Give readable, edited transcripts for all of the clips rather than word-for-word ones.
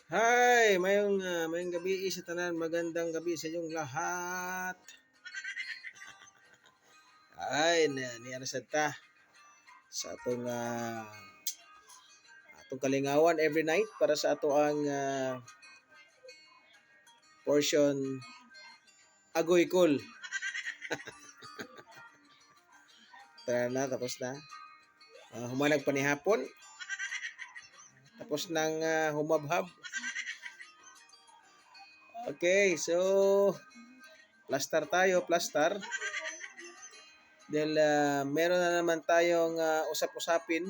Hi! Mayong gabi sa tanan. Magandang gabi sa inyong lahat. Ay, niya sa ta sa atong kalingawan every night para sa ato ang portion Agoy Cool. Tara na, tapos na. Humanag pa ni hapon. Tapos nang humabhab. Okay, so plaster tayo, plaster. Dahil meron na naman tayong usap-usapin.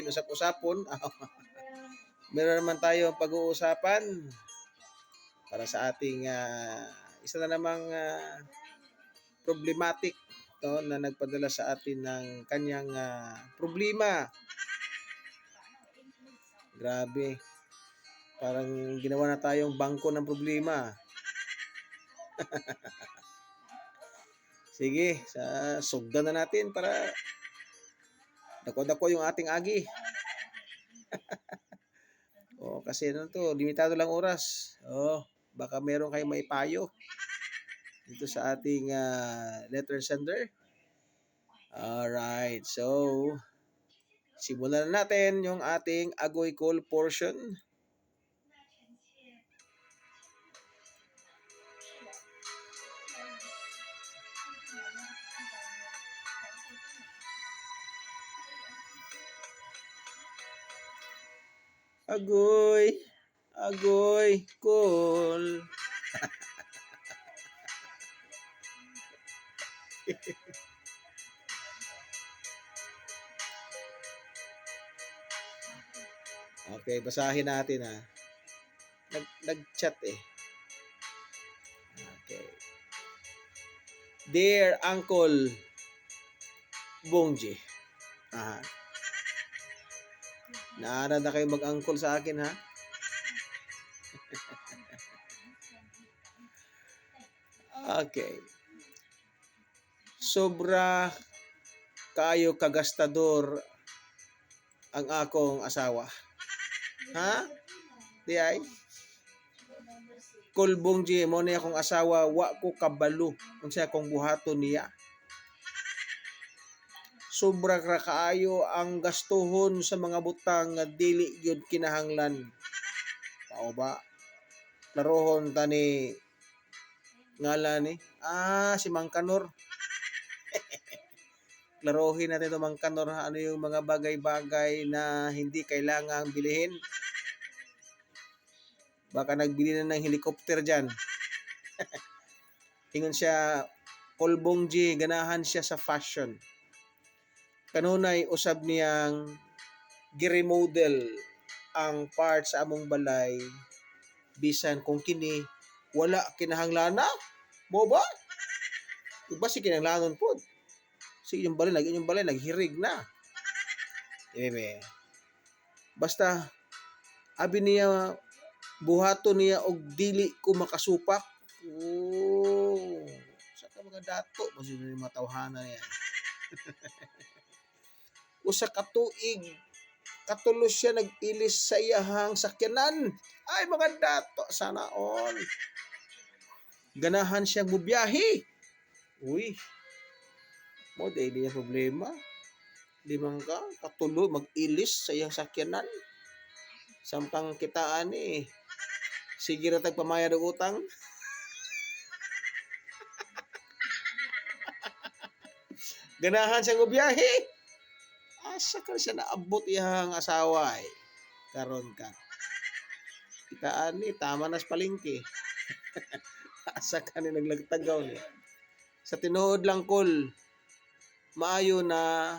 Usap-usapon. Meron naman tayong pag-uusapan para sa ating isa na namang problematic na nagpadala sa atin ng kanyang problema. Grabe. Parang ginawa na tayong bangko ng problema. Sige, sugdan na natin para dako-dako yung ating agi. Kasi limitado lang oras. Baka meron kayong maipayo dito sa ating letter sender. Alright, so simulan na natin yung ating Agoy Call portion. Agoy Call. Okay, basahin natin ha. Nag-chat eh. Okay. Dear Uncle Bongji. Naarad na kayo mag-uncle sa akin ha. Okay. Sobra kayo kagastador ang akong asawa. Ha? Di ay? Kulbong G, mo niya akong asawa, wa ko kabalo kung siya akong buhaton niya. Sobra ra kaayo ang gastuhon sa mga butang nga dili gyud kinahanglan. Tao ba? Larohon tani ngalan ni si Mang Kanor. Klarohin natin ito Mang Kanor, ano yung mga bagay-bagay na hindi kailangang bilihin. Baka nagbili na ng helicopter dyan. Ingon siya, Kulbong G, ganahan siya sa fashion. Kanunay usab niyang giremodel ang parts sa among balay bisan kung kini wala kinahanglana. Mo ba? Iba si kinahanglanon po. Sige yung balay naghirig na. Basta abi niya buhato niya og dili ko makasupak. Sa ka mga dato masin ni matawhana yan. Usa ka tuig katulos siya nag-ilis sa iyahang sakyanan. Ay mga dato sana all. Ganahan siyang mubiyahe. Uy. Mo daily niya problema. Di man ka katulo mag-ilis sa iyang sakyanan. Sampang kitaan sige ra tagpamayad og utang. Ganahan siyang mubiyahe. Asa ka siya naabot iyang asawa karon ka. Kitaan tama nas palengke. Asa ka ni naglagtagaw ni. Sa tinuod lang kol, maayo na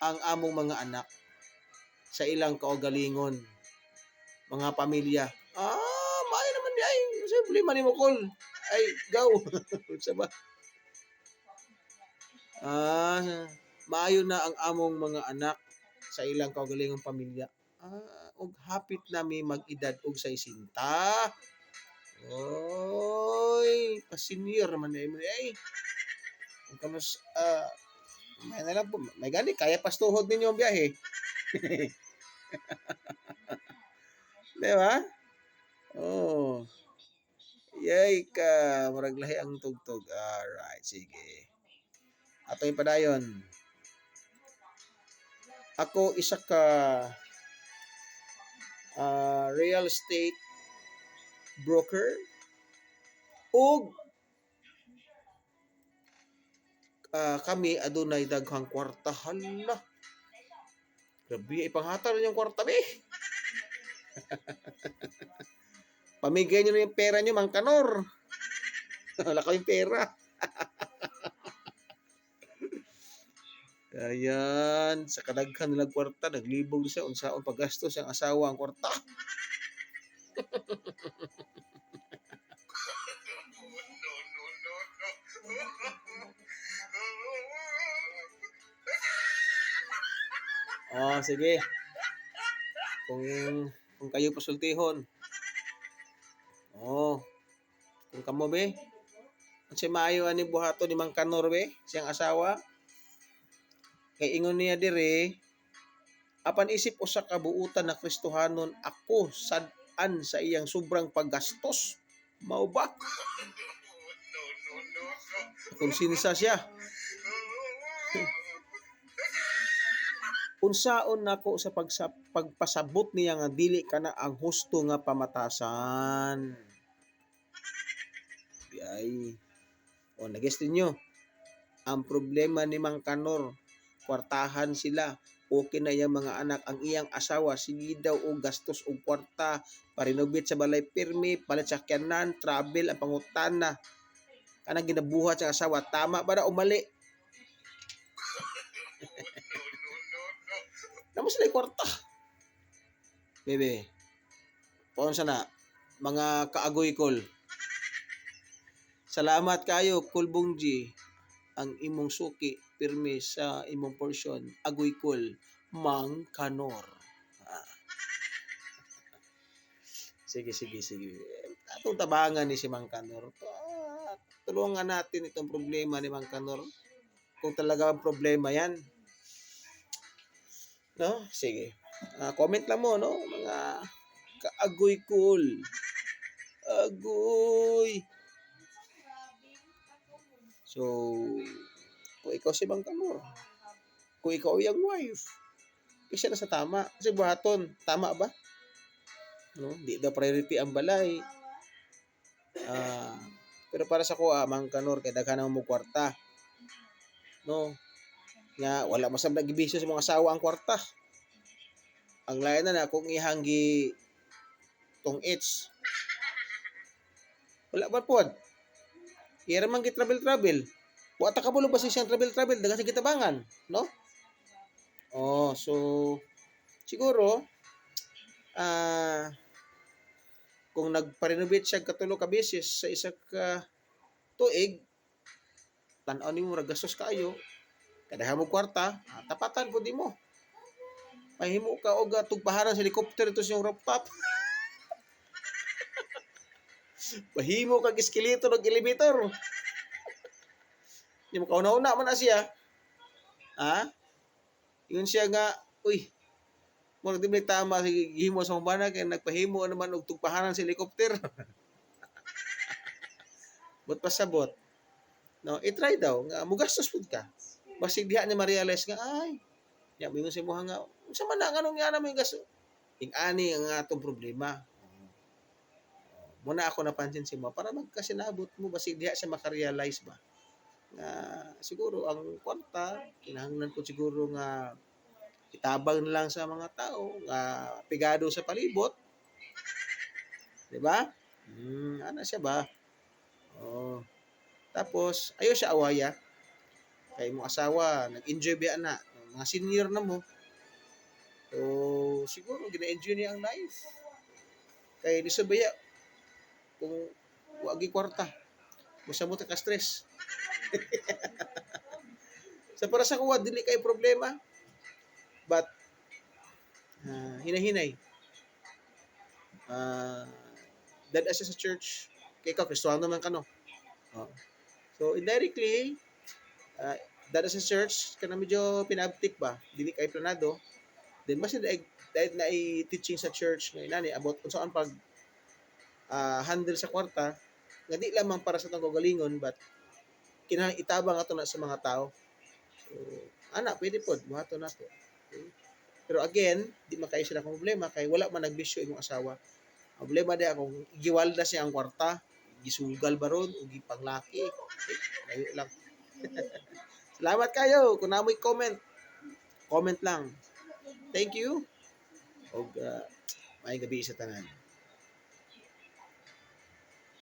ang among mga anak sa ilang kaugalingon, mga pamilya. Maayo naman di ay. Simple man mo kol. Ay, gaw. Sa ba? Maayo na ang among mga anak sa ilang kaugalingong pamilya. Og hapit nami mag-edad og 60. Oy, pa-senior man ay. Kamus may na lang po. May gani kaya pastuhod ninyo ang biyahe. Di ba? Oh. Yay ka, murag lahi ang tugtog. Alright, sige. Ato yung padayon. Ako isa ka real estate broker ug kami adunay daghang kwarta. Hala. Grabe, ipanghatal yung kwarta be. Pamigay nyo na yung pera nyo, Mang Kanor. Wala kayong pera. Ayan, sa kadaghan nilang kwarta, naglibog siya, unsaon paggastos ang asawa ang kwarta. Oh, sige. Kung kayo pasultihon. Oh, kung kamo be, kasi maayo ani buhato ni Mang Kanor be, siyang asawa. Kay ingon niya dire, apan isip usa ka buutan na Kristohanon ako sad-an sa iyang sobrang paggastos. Mao ba? Konsinsa siya. Unsaon nako sa pagpasabot niya nga dili kana ang husto nga pamatasan. Ay. O nagest niyo. Ang problema ni Mang Kanor, kwartahan sila. Okay na yung mga anak. Ang iyang asawa, sige daw og gastos og kwarta, parinobit sa balay pirmi, palit sa sakyanan, travel, ang pangutana. Kanang ginabuhat sa asawa, tama ba na o mali? Namo sila kwarta. Bebe. Paon sana mga kaagoy kol. Salamat kayo Kulbong G. Ang imong suki pirmi sa imong portion. Agoy kol Mang Kanor. Sige. Atong tabangan ni si Mang Kanor. Tulungan natin itong problema ni Mang Kanor. Kung talaga ang problema yan. No? Sige. Comment lang mo, no? Mga kaagoy cool. Agoy. So, kung ikaw si Mang Kanor, kung ikaw yung wife, isa na sa tama. Kasi buhaton, tama ba? No? Di daw priority ang balay. Pero para sa ko, Mang Kanor, kaya daghan mo kwarta. No? Nga, wala masam nagibisyo sa mga asawa ang kwarta. Ang layan na kung ihanggi tong it's. Wala ba po? Ira man travel. Wata ka bulo ba siyang travel, dagan sa kitabangan, no? Oh, so siguro kung nagpa-renovate siya katulo ka beses sa isa ka tuig, tan-aw nimo ra gastos kaayo, kadaha mo kwarta, tapatan pud nimo. Mahimo ka og tugpaharan sa helicopter ito siyang rooftop. Mahimo kag escalator og elevator. Di mo kauna-una man na siya. Yun siya nga, uy, murag di tama sa gihimo sa humana kay nagpahimo naman og tugpaharan sa helicopter. But pasabot. No, i-try daw nga mugastos pud ka. Basig diha ni ma-realize nga ay, ya mingon si mo nga, unsa man na nganong nga na may gasto. Ing-ani ang atong problema. Muna ako napansin si mo para magkasinabot mo basig diha siya maka-realize ba. Nga siguro ang kwarta kinahanglan po siguro nga itabang na lang sa mga tao nga pigado sa palibot. 'Di ba? Ana siya ba? Oh. Tapos ayo siya awaya. Kay mo asawa nag-enjoy ba na mga senior na mo. So siguro gina-enjoy niya ang life. Kay di sabaya kung wagi kwarta. Musa mo ta ka stress. Sa para sa kuwa dili kay problema. But hinahinay. Dad as sa church kay ka Kristiyano man kano. So indirectly dad as sa church kana medyo pinabtik ba dili kay planado Then basta dahil na i-teaching sa church nga inani about kung saan pag handle sa kwarta nga di lamang para sa tong kagalingon but kinahanglan itabang ato na sa mga tao. So, ana pwede pod buhaton nato. Okay? Pero again, di makayo sila kung problema kay wala man nagbisyo imong asawa. Ang problema di akong giwalda siya ang kwarta, gisugal ba ron o gipanglaki. Layo lang. Salamat kayo kung namoy comment lang. Thank you. Og may gabi sa tanan.